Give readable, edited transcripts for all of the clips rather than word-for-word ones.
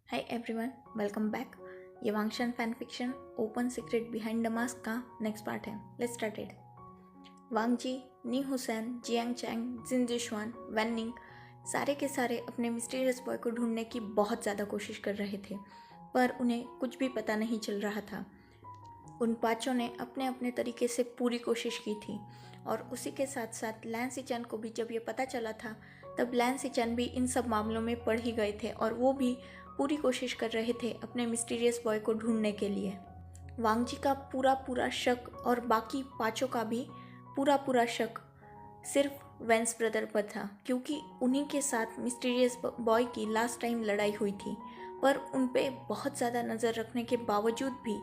Hi everyone, welcome back. ये Wangxian fan fiction open secret behind the mask का next part है। Let's started. Wang Ji, Nie Huaisang, Jiang Cheng, Jin Zixuan, Wen Ning सारे के सारे अपने mysterious boy को ढूंढने की बहुत ज़्यादा कोशिश कर रहे थे, पर उन्हें कुछ भी पता नहीं चल रहा था। उन पाँचों ने अपने अपने तरीके से पूरी कोशिश की थी और उसी के साथ साथ लैन सिचन को भी जब ये पता चला था तब लैन सिचन भी इन सब मामलों में पड़ ही गए थे और वो भी पूरी कोशिश कर रहे थे अपने मिस्टीरियस बॉय को ढूंढने के लिए। वांग जी का पूरा पूरा शक और बाकी पाँचों का भी पूरा पूरा शक सिर्फ वेंस ब्रदर पर था, क्योंकि उन्हीं के साथ मिस्टीरियस बॉय की लास्ट टाइम लड़ाई हुई थी। पर उन पे बहुत ज़्यादा नज़र रखने के बावजूद भी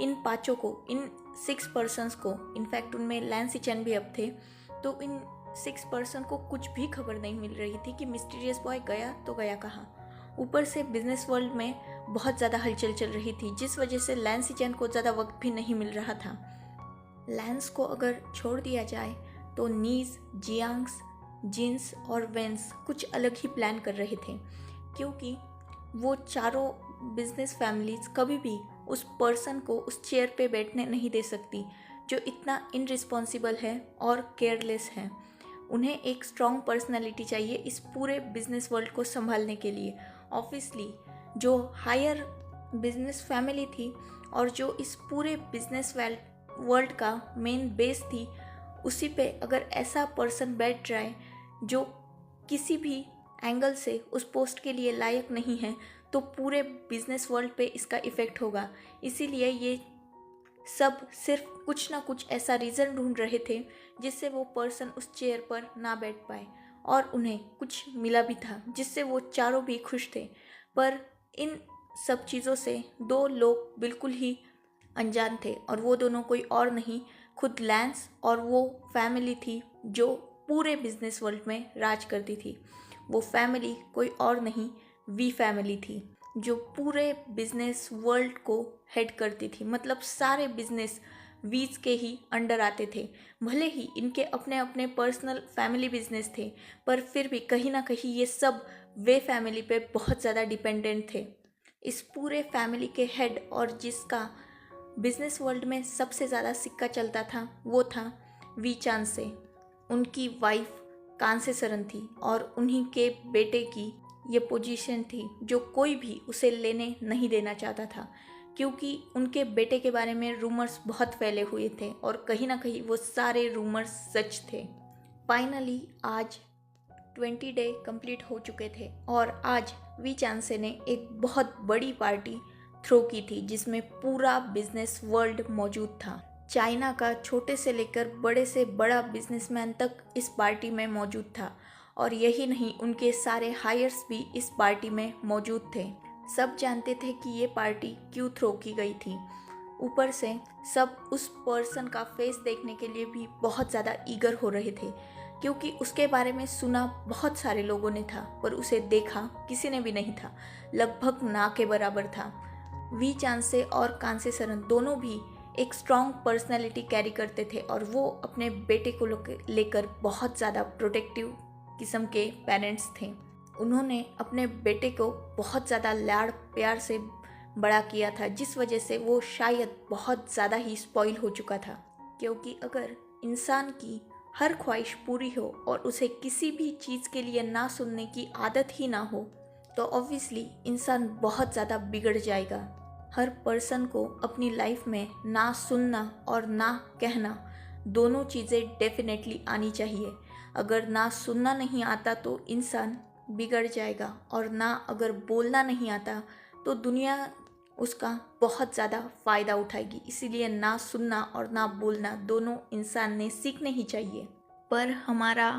इन पाँचों को, इन 6 पर्सन्स को, इनफैक्ट उनमें लैन सिचन भी अब थे, तो इन 6 पर्सन को कुछ भी खबर नहीं मिल रही थी कि मिस्टीरियस बॉय गया तो गया कहाँ। ऊपर से बिजनेस वर्ल्ड में बहुत ज़्यादा हलचल चल रही थी, जिस वजह से लैन सिचन को ज़्यादा वक्त भी नहीं मिल रहा था। लैंस को अगर छोड़ दिया जाए तो नीज, जियांग्स, जिन्स और वेंस कुछ अलग ही प्लान कर रहे थे, क्योंकि वो चारों बिजनेस फैमिलीज कभी भी उस पर्सन को उस चेयर पे बैठने नहीं दे सकती जो इतना इनरिस्पॉन्सिबल है और केयरलेस है। उन्हें एक स्ट्रॉन्ग पर्सनैलिटी चाहिए इस पूरे बिजनेस वर्ल्ड को संभालने के लिए। ऑब्वियसली जो हायर बिजनेस फैमिली थी और जो इस पूरे बिजनेस वर्ल्ड का मेन बेस थी, उसी पे अगर ऐसा पर्सन बैठ जाए जो किसी भी एंगल से उस पोस्ट के लिए लायक नहीं है, तो पूरे बिजनेस वर्ल्ड पे इसका इफ़ेक्ट होगा। इसीलिए ये सब सिर्फ कुछ ना कुछ ऐसा रीज़न ढूंढ रहे थे जिससे वो पर्सन उस चेयर पर ना बैठ पाए, और उन्हें कुछ मिला भी था जिससे वो चारों भी खुश थे। पर इन सब चीज़ों से दो लोग बिल्कुल ही अनजान थे, और वो दोनों कोई और नहीं, खुद लैंस और वो फैमिली थी जो पूरे बिजनेस वर्ल्ड में राज करती थी। वो फैमिली कोई और नहीं, वी फैमिली थी जो पूरे बिजनेस वर्ल्ड को हेड करती थी। मतलब सारे बिजनेस वीज के ही अंडर आते थे। भले ही इनके अपने अपने पर्सनल फैमिली बिजनेस थे, पर फिर भी कहीं ना कहीं ये सब वे फैमिली पे बहुत ज़्यादा डिपेंडेंट थे। इस पूरे फैमिली के हेड और जिसका बिजनेस वर्ल्ड में सबसे ज़्यादा सिक्का चलता था वो था वी चांद से। उनकी वाइफ कांसे सरन थी और उन्हीं के बेटे की ये पोजीशन थी जो कोई भी उसे लेने नहीं देना चाहता था, क्योंकि उनके बेटे के बारे में रूमर्स बहुत फैले हुए थे और कहीं ना कहीं वो सारे रूमर्स सच थे। फाइनली आज 20 डे कंप्लीट हो चुके थे और आज वी चांसे ने एक बहुत बड़ी पार्टी थ्रो की थी जिसमें पूरा बिजनेस वर्ल्ड मौजूद था। चाइना का छोटे से लेकर बड़े से बड़ा बिजनेसमैन तक इस पार्टी में मौजूद था, और यही नहीं, उनके सारे हायर्स भी इस पार्टी में मौजूद थे। सब जानते थे कि ये पार्टी क्यों थ्रो की गई थी। ऊपर से सब उस पर्सन का फेस देखने के लिए भी बहुत ज़्यादा ईगर हो रहे थे, क्योंकि उसके बारे में सुना बहुत सारे लोगों ने था, पर उसे देखा किसी ने भी नहीं था। लगभग ना के बराबर था। वी चांसे और कांसे सरन दोनों भी एक स्ट्रॉन्ग पर्सनैलिटी कैरी करते थे, और वो अपने बेटे को लेकर बहुत ज़्यादा प्रोटेक्टिव किस्म के पेरेंट्स थे। उन्होंने अपने बेटे को बहुत ज़्यादा लाड़ प्यार से बड़ा किया था, जिस वजह से वो शायद बहुत ज़्यादा ही स्पॉइल हो चुका था। क्योंकि अगर इंसान की हर ख्वाहिश पूरी हो और उसे किसी भी चीज़ के लिए ना सुनने की आदत ही ना हो, तो ऑब्वियसली इंसान बहुत ज़्यादा बिगड़ जाएगा। हर पर्सन को अपनी लाइफ में ना सुनना और ना कहना दोनों चीज़ें डेफिनेटली आनी चाहिए। अगर ना सुनना नहीं आता तो इंसान बिगड़ जाएगा, और ना अगर बोलना नहीं आता तो दुनिया उसका बहुत ज़्यादा फ़ायदा उठाएगी। इसीलिए ना सुनना और ना बोलना दोनों इंसान ने सीखने ही चाहिए। पर हमारा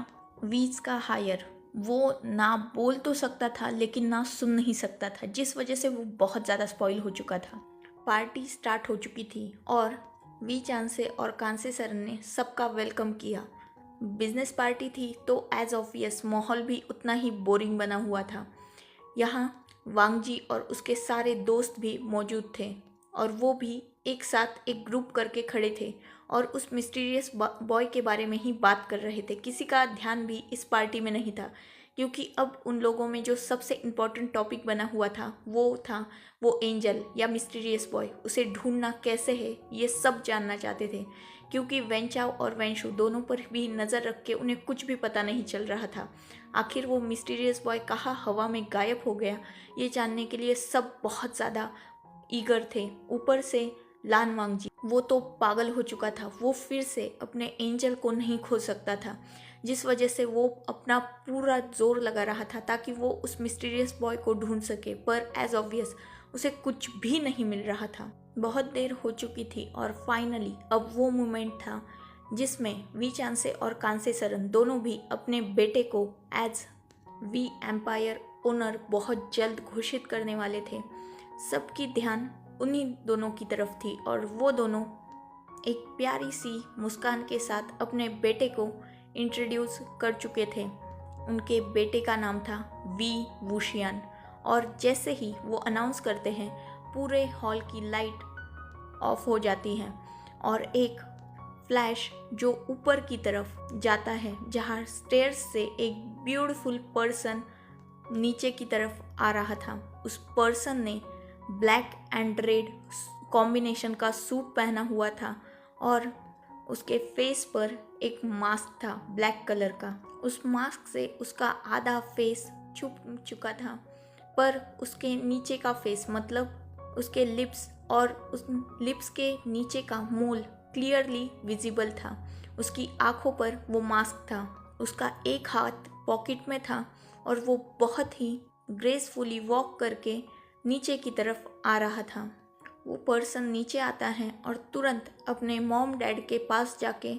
वीज का हायर, वो ना बोल तो सकता था लेकिन ना सुन नहीं सकता था, जिस वजह से वो बहुत ज़्यादा स्पॉइल हो चुका था। पार्टी स्टार्ट हो चुकी थी और वी चांसे और कांसे सर ने सबका वेलकम किया। बिजनेस पार्टी थी तो एज ऑब्वियस माहौल भी उतना ही बोरिंग बना हुआ था। यहाँ वांग जी और उसके सारे दोस्त भी मौजूद थे, और वो भी एक साथ एक ग्रुप करके खड़े थे और उस मिस्टीरियस बॉय के बारे में ही बात कर रहे थे। किसी का ध्यान भी इस पार्टी में नहीं था, क्योंकि अब उन लोगों में जो सबसे इम्पोर्टेंट टॉपिक बना हुआ था वो एंजल या मिस्टीरियस बॉय, उसे ढूंढना कैसे है ये सब जानना चाहते थे। क्योंकि वेंचाओ और वेंशु दोनों पर भी नज़र रख के उन्हें कुछ भी पता नहीं चल रहा था। आखिर वो मिस्टीरियस बॉय कहाँ हवा में गायब हो गया, ये जानने के लिए सब बहुत ज़्यादा ईगर थे। ऊपर से लान वांगजी, वो तो पागल हो चुका था। वो फिर से अपने एंजल को नहीं खो सकता था, जिस वजह से वो अपना पूरा जोर लगा रहा था ताकि वो उस मिस्टीरियस बॉय को ढूंढ सके। पर एज ऑब्वियस उसे कुछ भी नहीं मिल रहा था। बहुत देर हो चुकी थी और फाइनली अब वो मोमेंट था जिसमें वी चांसे और कांसे सरन दोनों भी अपने बेटे को एज वी एम्पायर ओनर बहुत जल्द घोषित करने वाले थे। सबकी ध्यान उन्हीं दोनों की तरफ थी और वो दोनों एक प्यारी सी मुस्कान के साथ अपने बेटे को इंट्रोड्यूस कर चुके थे। उनके बेटे का नाम था वी वुशियान। और जैसे ही वो अनाउंस करते हैं, पूरे हॉल की लाइट ऑफ हो जाती है और एक फ्लैश जो ऊपर की तरफ जाता है, जहाँ स्टेयर्स से एक ब्यूटीफुल पर्सन नीचे की तरफ आ रहा था। उस पर्सन ने ब्लैक एंड रेड कॉम्बिनेशन का सूट पहना हुआ था और उसके फेस पर एक मास्क था ब्लैक कलर का। उस मास्क से उसका आधा फेस छुप चुका था, पर उसके नीचे का फेस मतलब उसके लिप्स और उस लिप्स के नीचे का मोल क्लियरली विजिबल था। उसकी आंखों पर वो मास्क था। उसका एक हाथ पॉकेट में था और वो बहुत ही ग्रेसफुली वॉक करके नीचे की तरफ आ रहा था। वो पर्सन नीचे आता है और तुरंत अपने मॉम डैड के पास जाके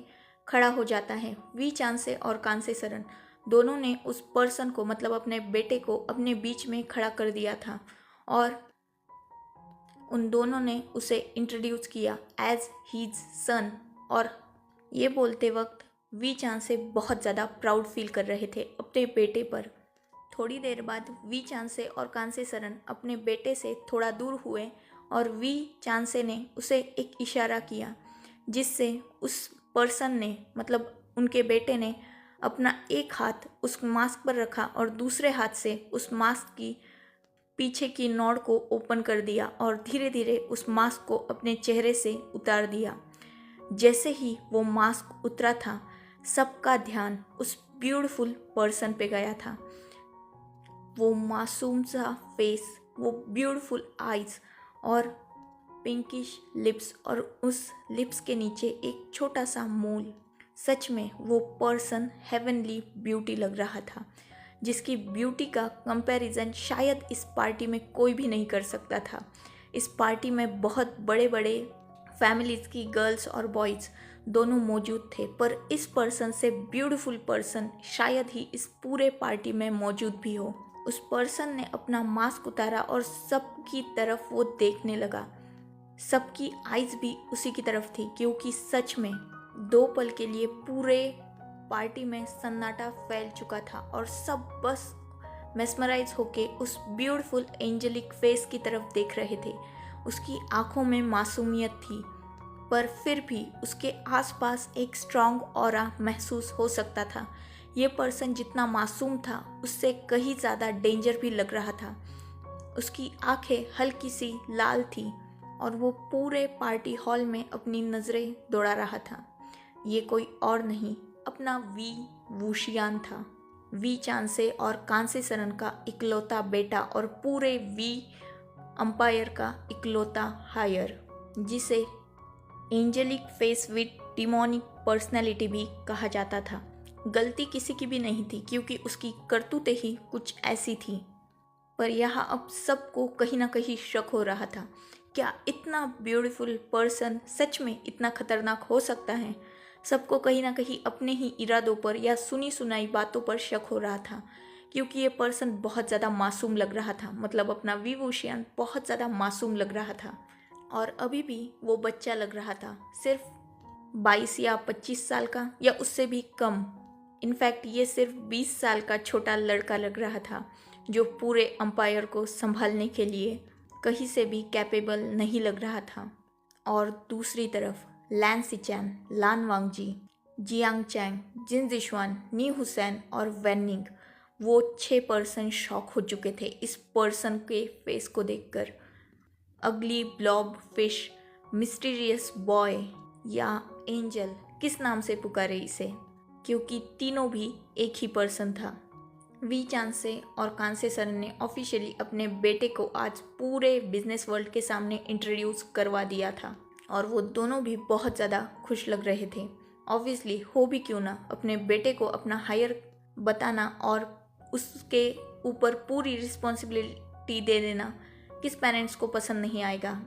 खड़ा हो जाता है। वी चांसे और कांसे सरन दोनों ने उस पर्सन को मतलब अपने बेटे को अपने बीच में खड़ा कर दिया था और उन दोनों ने उसे इंट्रोड्यूस किया एज हीज सन। और ये बोलते वक्त वी चांसे बहुत ज़्यादा प्राउड फील कर रहे थे अपने बेटे पर। थोड़ी देर बाद वी चांसे और कांसे सरन अपने बेटे से थोड़ा दूर हुए और वी चांसे ने उसे एक इशारा किया, जिससे उस पर्सन ने मतलब उनके बेटे ने अपना एक हाथ उस मास्क पर रखा और दूसरे हाथ से उस मास्क की पीछे की नॉड को ओपन कर दिया और धीरे धीरे उस मास्क को अपने चेहरे से उतार दिया। जैसे ही वो मास्क उतरा था, सबका ध्यान उस ब्यूटीफुल पर्सन पे गया था। वो मासूम सा फेस, वो ब्यूटीफुल आईज और पिंकिश लिप्स और उस लिप्स के नीचे एक छोटा सा मोल। सच में वो पर्सन हेवनली ब्यूटी लग रहा था, जिसकी ब्यूटी का कंपैरिजन शायद इस पार्टी में कोई भी नहीं कर सकता था। इस पार्टी में बहुत बड़े बड़े फैमिलीज़ की गर्ल्स और बॉयज़ दोनों मौजूद थे, पर इस पर्सन से ब्यूटीफुल पर्सन शायद ही इस पूरे पार्टी में मौजूद भी हो। उस पर्सन ने अपना मास्क उतारा और सबकी तरफ वो देखने लगा। सबकी आइज़ भी उसी की तरफ थी, क्योंकि सच में 2 पल के लिए पूरे पार्टी में सन्नाटा फैल चुका था और सब बस मेस्मराइज होके उस ब्यूटीफुल एंजेलिक फेस की तरफ देख रहे थे। उसकी आंखों में मासूमियत थी, पर फिर भी उसके आसपास एक स्ट्रॉन्ग ऑरा महसूस हो सकता था। ये पर्सन जितना मासूम था, उससे कहीं ज़्यादा डेंजर भी लग रहा था। उसकी आंखें हल्की सी लाल थी और वो पूरे पार्टी हॉल में अपनी नज़रें दौड़ा रहा था। ये कोई और नहीं, अपना वी वुशियान था। वी चांसे और कांसे सरन का इकलौता बेटा और पूरे वी अंपायर का इकलौता हायर, जिसे angelic face with demonic personality भी कहा जाता था। गलती किसी की भी नहीं थी, क्योंकि उसकी करतूतें ही कुछ ऐसी थी। पर यहाँ अब सबको कहीं ना कहीं शक हो रहा था, क्या इतना ब्यूटीफुल पर्सन सच में इतना खतरनाक हो सकता है। सबको कहीं ना कहीं अपने ही इरादों पर या सुनी सुनाई बातों पर शक हो रहा था, क्योंकि ये पर्सन बहुत ज़्यादा मासूम लग रहा था। मतलब अपना वी वुशियान बहुत ज़्यादा मासूम लग रहा था और अभी भी वो बच्चा लग रहा था, सिर्फ 22 या 25 साल का या उससे भी कम। इनफैक्ट ये सिर्फ 20 साल का छोटा लड़का लग रहा था, जो पूरे अंपायर को संभालने के लिए कहीं से भी कैपेबल नहीं लग रहा था। और दूसरी तरफ लैन सिचैन, लान वांगजी, जियांग चैंग, जिन जिशवान, नी हुसैन और वैनिंग वो 6 पर्सन शॉक हो चुके थे इस पर्सन के फेस को देखकर। अगली ब्लॉब फिश, मिस्टीरियस बॉय या एंजल, किस नाम से पुकारे इसे, क्योंकि तीनों भी एक ही पर्सन था। वी चांसे और कांसे सर ने ऑफिशियली अपने बेटे को आज पूरे बिजनेस वर्ल्ड के सामने इंट्रोड्यूस करवा दिया था और वो दोनों भी बहुत ज़्यादा खुश लग रहे थे। ऑब्वियसली हो भी क्यों ना, अपने बेटे को अपना हायर बताना और उसके ऊपर पूरी रिस्पॉन्सिबिलिटी दे देना किस पेरेंट्स को पसंद नहीं आएगा।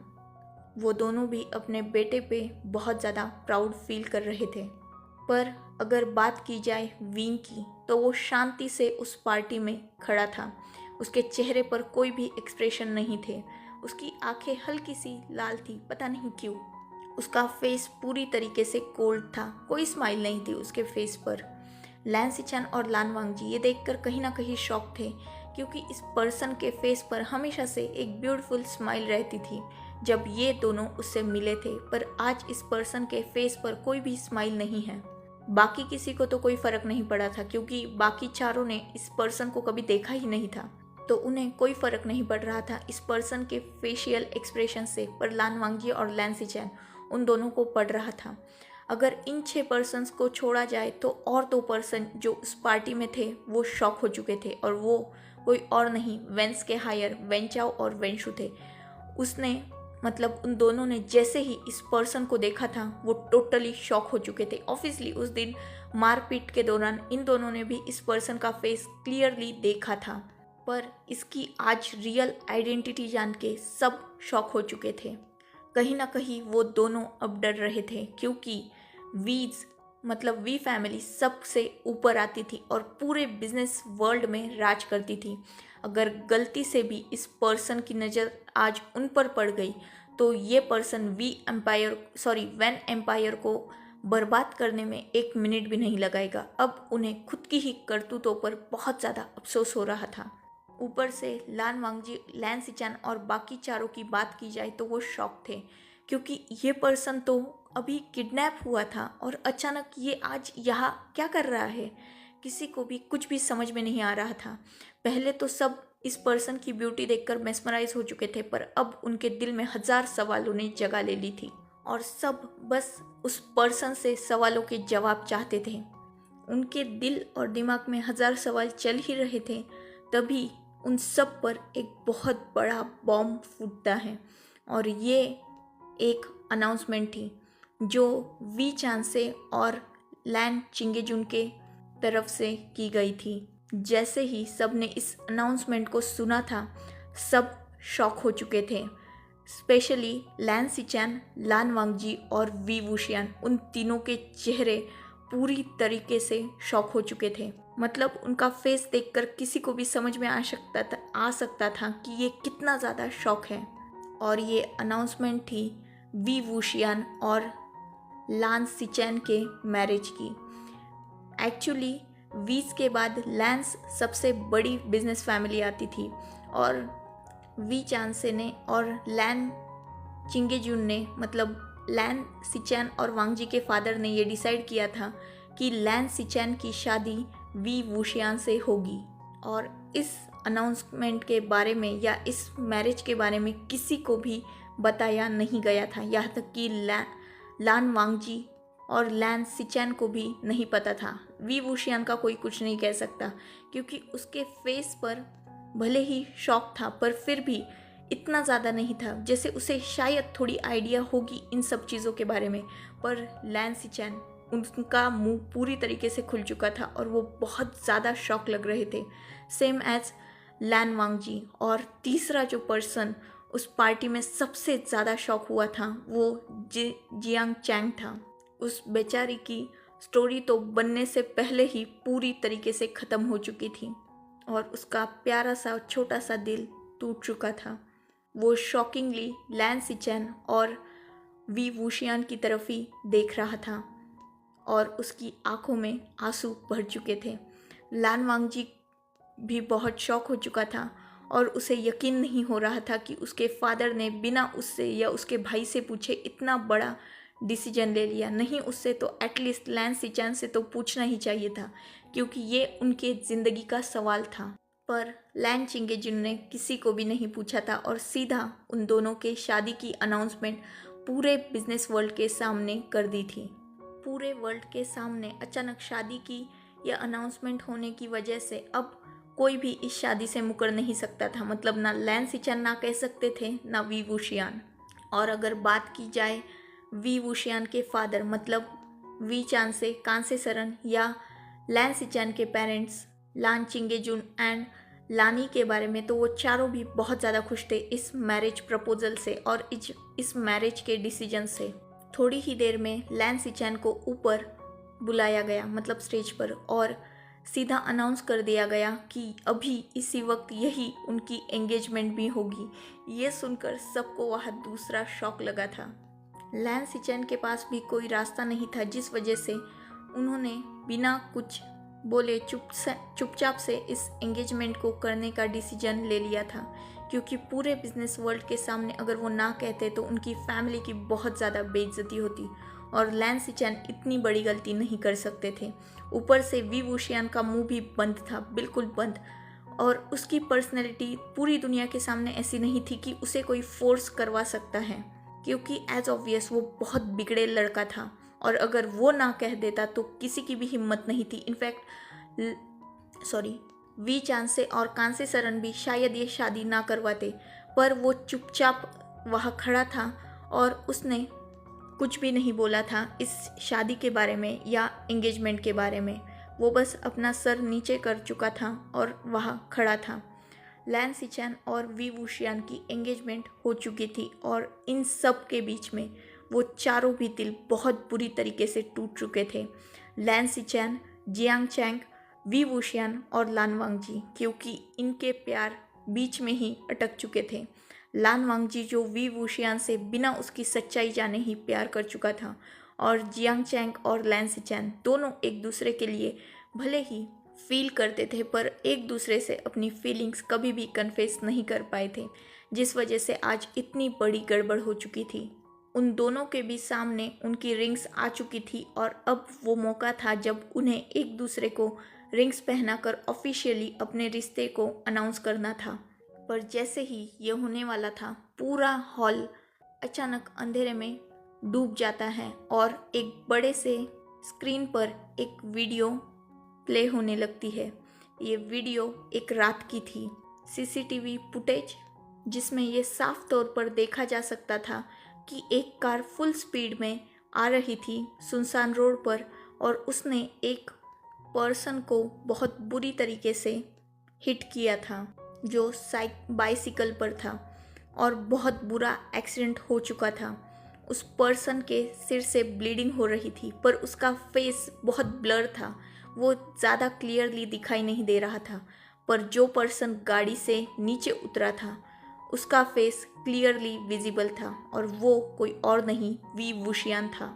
वो दोनों भी अपने बेटे पे बहुत ज़्यादा प्राउड फील कर रहे थे। पर अगर बात की जाए वीन की, तो वो शांति से उस पार्टी में खड़ा था। उसके चेहरे पर कोई भी एक्सप्रेशन नहीं थे। उसकी आंखें हल्की सी लाल थी, पता नहीं क्यों। उसका फेस पूरी तरीके से कोल्ड था, कोई स्माइल नहीं थी उसके फेस पर। लैन सिचन और लान वांगजी ये देखकर कहीं ना कहीं शॉक थे, क्योंकि इस पर्सन के फेस पर हमेशा से एक ब्यूटीफुल स्माइल रहती थी जब ये दोनों उससे मिले थे। पर आज इस पर्सन के फेस पर कोई भी स्माइल नहीं है। बाकी किसी को तो कोई फर्क नहीं पड़ा था, क्योंकि बाकी चारों ने इस पर्सन को कभी देखा ही नहीं था, तो उन्हें कोई फर्क नहीं पड़ रहा था इस पर्सन के फेशियल एक्सप्रेशन से। पर लान वांगजी और लैन सिचन, उन दोनों को पड़ रहा था। अगर इन 6 पर्सन्स को छोड़ा जाए तो और 2 पर्सन जो उस पार्टी में थे वो शॉक हो चुके थे, और वो कोई और नहीं वेंस के हायर वेंचाओ और वेंशु थे। उसने मतलब उन दोनों ने जैसे ही इस पर्सन को देखा था वो टोटली शॉक हो चुके थे। ऑब्वियसली उस दिन मारपीट के दौरान इन दोनों ने भी इस पर्सन का फेस क्लियरली देखा था, पर इसकी आज रियल आइडेंटिटी जान के सब शॉक हो चुके थे। कहीं ना कहीं वो दोनों अब डर रहे थे, क्योंकि वीज मतलब वी फैमिली सबसे ऊपर आती थी और पूरे बिजनेस वर्ल्ड में राज करती थी। अगर गलती से भी इस पर्सन की नज़र आज उन पर पड़ गई तो ये पर्सन वैन एम्पायर को बर्बाद करने में 1 मिनट भी नहीं लगाएगा। अब उन्हें खुद की ही करतूतों पर बहुत ज़्यादा अफसोस हो रहा था। ऊपर से लान वांगजी, लैन सिचान और बाकी चारों की बात की जाए तो वो शॉक थे, क्योंकि ये पर्सन तो अभी किडनैप हुआ था और अचानक ये आज यहाँ क्या कर रहा है। किसी को भी कुछ भी समझ में नहीं आ रहा था। पहले तो सब इस पर्सन की ब्यूटी देखकर मेस्मराइज हो चुके थे, पर अब उनके दिल में 1000 सवालों ने जगह ले ली थी और सब बस उस पर्सन से सवालों के जवाब चाहते थे। उनके दिल और दिमाग में 1000 सवाल चल ही रहे थे, तभी उन सब पर एक बहुत बड़ा बॉम्ब फूटता है। और ये एक अनाउंसमेंट थी जो वी चांसे और लैन चिंगेजुन के तरफ से की गई थी। जैसे ही सब ने इस अनाउंसमेंट को सुना था, सब शॉक हो चुके थे। स्पेशली लैन सिचैन, लान वांगजी और वी वुशियान, उन तीनों के चेहरे पूरी तरीके से शॉक हो चुके थे। मतलब उनका फेस देखकर किसी को भी समझ में आ सकता था कि ये कितना ज़्यादा शॉक है। और ये अनाउंसमेंट थी वी वुशियान और लान सिचैन के मैरिज की। एक्चुअली वीज के बाद लैंस सबसे बड़ी बिजनेस फैमिली आती थी, और वी चांसे ने और लैन चिंगेजुन ने, मतलब लैन सिचैन और वांगजी के फादर ने ये डिसाइड किया था कि लैन सिचैन की शादी वी वुशियान से होगी। और इस अनाउंसमेंट के बारे में या इस मैरिज के बारे में किसी को भी बताया नहीं गया था, यहाँ तक कि लान वांगजी और लैन सिचैन को भी नहीं पता था। वी वुशियान का कोई कुछ नहीं कह सकता, क्योंकि उसके फेस पर भले ही शॉक था पर फिर भी इतना ज़्यादा नहीं था, जैसे उसे शायद थोड़ी आइडिया होगी इन सब चीज़ों के बारे में। पर लैन सिचैन, उनका मुंह पूरी तरीके से खुल चुका था और वो बहुत ज़्यादा शॉक लग रहे थे, सेम एज लैन वांगजी। और तीसरा जो पर्सन उस पार्टी में सबसे ज़्यादा शॉक हुआ था वो जियांग चैंग था। उस बेचारी की स्टोरी तो बनने से पहले ही पूरी तरीके से ख़त्म हो चुकी थी और उसका प्यारा सा छोटा सा दिल टूट चुका था। वो शॉकिंगली लैन सिचैन और वी वुशियान की तरफ ही देख रहा था और उसकी आंखों में आंसू भर चुके थे। लान वांगजी भी बहुत शॉक हो चुका था और उसे यकीन नहीं हो रहा था कि उसके फादर ने बिना उससे या उसके भाई से पूछे इतना बड़ा डिसीजन ले लिया। नहीं उससे तो एटलीस्ट लैन सिचैन से तो पूछना ही चाहिए था क्योंकि ये उनके ज़िंदगी का सवाल था। पर लैन चिंगेजुन ने किसी को भी नहीं पूछा था और सीधा उन दोनों के शादी की अनाउंसमेंट पूरे बिजनेस वर्ल्ड के सामने कर दी थी। पूरे वर्ल्ड के सामने अचानक शादी की यह अनाउंसमेंट होने की वजह से अब कोई भी इस शादी से मुकर नहीं सकता था। मतलब ना लैन सिचन ना कह सकते थे ना वी वुशियान। और अगर बात की जाए वी वुशियान के फादर मतलब वी चांसे कांसेसरन या लैन सिचन के पेरेंट्स लान चिंगेजुन एंड लानी के बारे में, तो वो चारों भी बहुत ज़्यादा खुश थे इस मैरिज प्रपोजल से और इस मैरिज के डिसीजन से। थोड़ी ही देर में लैन सिचन को ऊपर बुलाया गया मतलब स्टेज पर, और सीधा अनाउंस कर दिया गया कि अभी इसी वक्त यही उनकी एंगेजमेंट भी होगी। ये सुनकर सबको वह दूसरा शॉक लगा था। लैन सिचन के पास भी कोई रास्ता नहीं था, जिस वजह से उन्होंने बिना कुछ बोले चुपचाप से इस एंगेजमेंट को करने का डिसीजन ले लिया था। क्योंकि पूरे बिजनेस वर्ल्ड के सामने अगर वो ना कहते तो उनकी फैमिली की बहुत ज़्यादा बेइज्जती होती और लैन सिचन इतनी बड़ी गलती नहीं कर सकते थे। ऊपर से वी वुशियान का मुंह भी बंद था, बिल्कुल बंद, और उसकी पर्सनैलिटी पूरी दुनिया के सामने ऐसी नहीं थी कि उसे कोई फोर्स करवा सकता है, क्योंकि एज ऑब्वियस वो बहुत बिगड़े लड़का था और अगर वो ना कह देता तो किसी की भी हिम्मत नहीं थी। इनफैक्ट वी चांसे और कांसेसरन भी शायद ये शादी ना करवाते, पर वो चुपचाप वहाँ खड़ा था और उसने कुछ भी नहीं बोला था इस शादी के बारे में या एंगेजमेंट के बारे में। वो बस अपना सर नीचे कर चुका था और वहाँ खड़ा था। लैन सिचन और वी वुशियान की एंगेजमेंट हो चुकी थी और इन सब के बीच में वो चारों भी दिल बहुत बुरी तरीके से टूट चुके थे। लैन सिचन, जियांग चैंग, वी वुशियान और लान वांगजी, क्योंकि इनके प्यार बीच में ही अटक चुके थे। लान वांगजी जो वी वुशियान से बिना उसकी सच्चाई जाने ही प्यार कर चुका था, और जियांग चैंग और लैन सिचन दोनों एक दूसरे के लिए भले ही फील करते थे पर एक दूसरे से अपनी फीलिंग्स कभी भी कन्फेस नहीं कर पाए थे, जिस वजह से आज इतनी बड़ी गड़बड़ हो चुकी थी। उन दोनों के भी सामने उनकी रिंग्स आ चुकी थी और अब वो मौका था जब उन्हें एक दूसरे को रिंग्स पहनाकर ऑफिशियली अपने रिश्ते को अनाउंस करना था। पर जैसे ही ये होने वाला था, पूरा हॉल अचानक अंधेरे में डूब जाता है और एक बड़े से स्क्रीन पर एक वीडियो प्ले होने लगती है। ये वीडियो एक रात की थी, सीसीटीवी फुटेज, जिसमें ये साफ तौर पर देखा जा सकता था कि एक कार फुल स्पीड में आ रही थी सुनसान रोड पर और उसने एक पर्सन को बहुत बुरी तरीके से हिट किया था जो बाइसिकल पर था और बहुत बुरा एक्सीडेंट हो चुका था। उस पर्सन के सिर से ब्लीडिंग हो रही थी पर उसका फेस बहुत ब्लर था, वो ज़्यादा क्लियरली दिखाई नहीं दे रहा था। पर जो पर्सन गाड़ी से नीचे उतरा था उसका फेस क्लियरली विजिबल था और वो कोई और नहीं वी वुशियान था,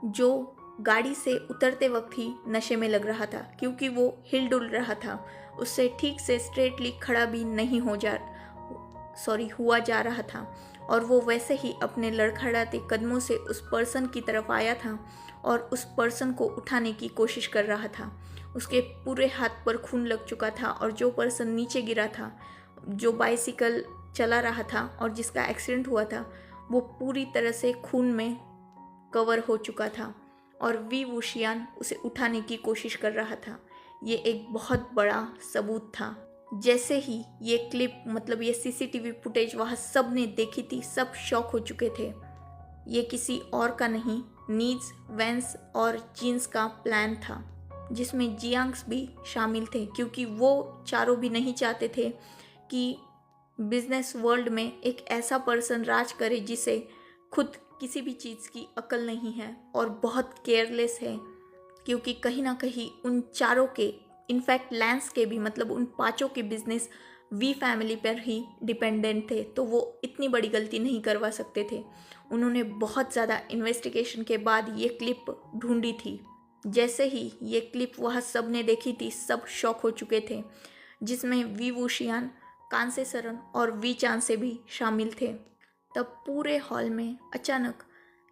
जो गाड़ी से उतरते वक्त ही नशे में लग रहा था क्योंकि वो हिल डुल रहा था। उससे ठीक से स्ट्रेटली खड़ा भी नहीं हुआ जा रहा था और वो वैसे ही अपने लड़खड़ाते कदमों से उस पर्सन की तरफ आया था और उस पर्सन को उठाने की कोशिश कर रहा था। उसके पूरे हाथ पर खून लग चुका था और जो पर्सन नीचे गिरा था, जो बाइसिकल चला रहा था और जिसका एक्सीडेंट हुआ था, वो पूरी तरह से खून में कवर हो चुका था और वी वुशियान उसे उठाने की कोशिश कर रहा था। ये एक बहुत बड़ा सबूत था। जैसे ही ये क्लिप मतलब ये सीसीटीवी फुटेज वहाँ सब ने देखी थी, सब शॉक हो चुके थे। ये किसी और का नहीं, नीज, वेंस और जीन्स का प्लान था, जिसमें जियांग्स भी शामिल थे क्योंकि वो चारों भी नहीं चाहते थे कि बिजनेस वर्ल्ड में एक ऐसा पर्सन राज करे जिसे खुद किसी भी चीज़ की अकल नहीं है और बहुत केयरलेस है, क्योंकि कहीं ना कहीं उन चारों के, इनफैक्ट लैंस के भी, मतलब उन पांचों के बिजनेस वी फैमिली पर ही डिपेंडेंट थे, तो वो इतनी बड़ी गलती नहीं करवा सकते थे। उन्होंने बहुत ज़्यादा इन्वेस्टिगेशन के बाद ये क्लिप ढूंढी थी। जैसे ही ये क्लिप वह सब ने देखी थी, सब शॉक हो चुके थे, जिसमें वी वुशियान, कांसेसरन और वी चांसे भी शामिल थे। तब पूरे हॉल में अचानक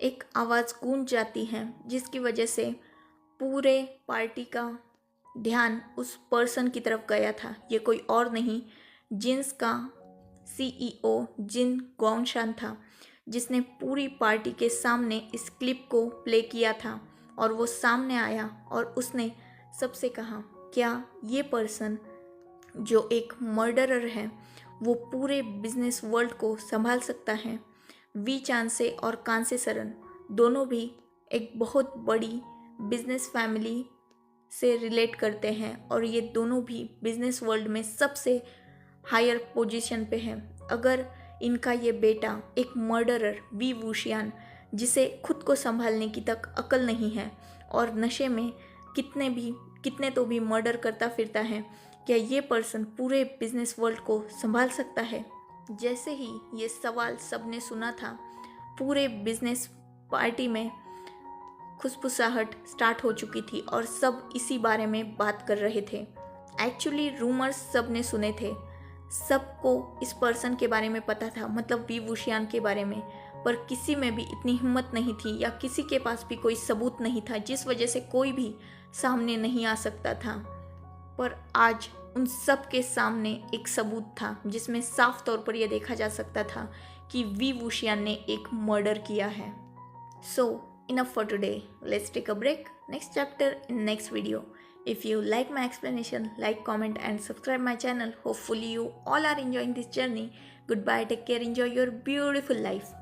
एक आवाज़ गूंज जाती है जिसकी वजह से पूरे पार्टी का ध्यान उस पर्सन की तरफ गया था। ये कोई और नहीं, जिन्स का सीईओ जिन गोंगशान था, जिसने पूरी पार्टी के सामने इस क्लिप को प्ले किया था। और वो सामने आया और उसने सबसे कहा, क्या ये पर्सन जो एक मर्डरर है वो पूरे बिजनेस वर्ल्ड को संभाल सकता है? वी चांसे और कांसे सरन दोनों भी एक बहुत बड़ी बिजनेस फैमिली से रिलेट करते हैं और ये दोनों भी बिजनेस वर्ल्ड में सबसे हायर पोजीशन पे हैं। अगर इनका ये बेटा एक मर्डरर वी वूशियान, जिसे खुद को संभालने की तक अकल नहीं है और नशे में कितने तो भी मर्डर करता फिरता है, क्या ये पर्सन पूरे बिजनेस वर्ल्ड को संभाल सकता है? जैसे ही ये सवाल सबने सुना था, पूरे बिजनेस पार्टी में खुशफुसाहट स्टार्ट हो चुकी थी और सब इसी बारे में बात कर रहे थे। एक्चुअली रूमर्स सब ने सुने थे, सबको इस पर्सन के बारे में पता था, मतलब वी वूशियान के बारे में, पर किसी में भी इतनी हिम्मत नहीं थी या किसी के पास भी कोई सबूत नहीं था, जिस वजह से कोई भी सामने नहीं आ सकता था। पर आज उन सब के सामने एक सबूत था जिसमें साफ तौर पर यह देखा जा सकता था कि वी वूशियान ने एक मर्डर किया है। So enough for today. Let's take a break. Next chapter in next video. If you like my explanation, like, comment and subscribe my channel. Hopefully you all are enjoying this journey. Goodbye, take care, enjoy your beautiful life.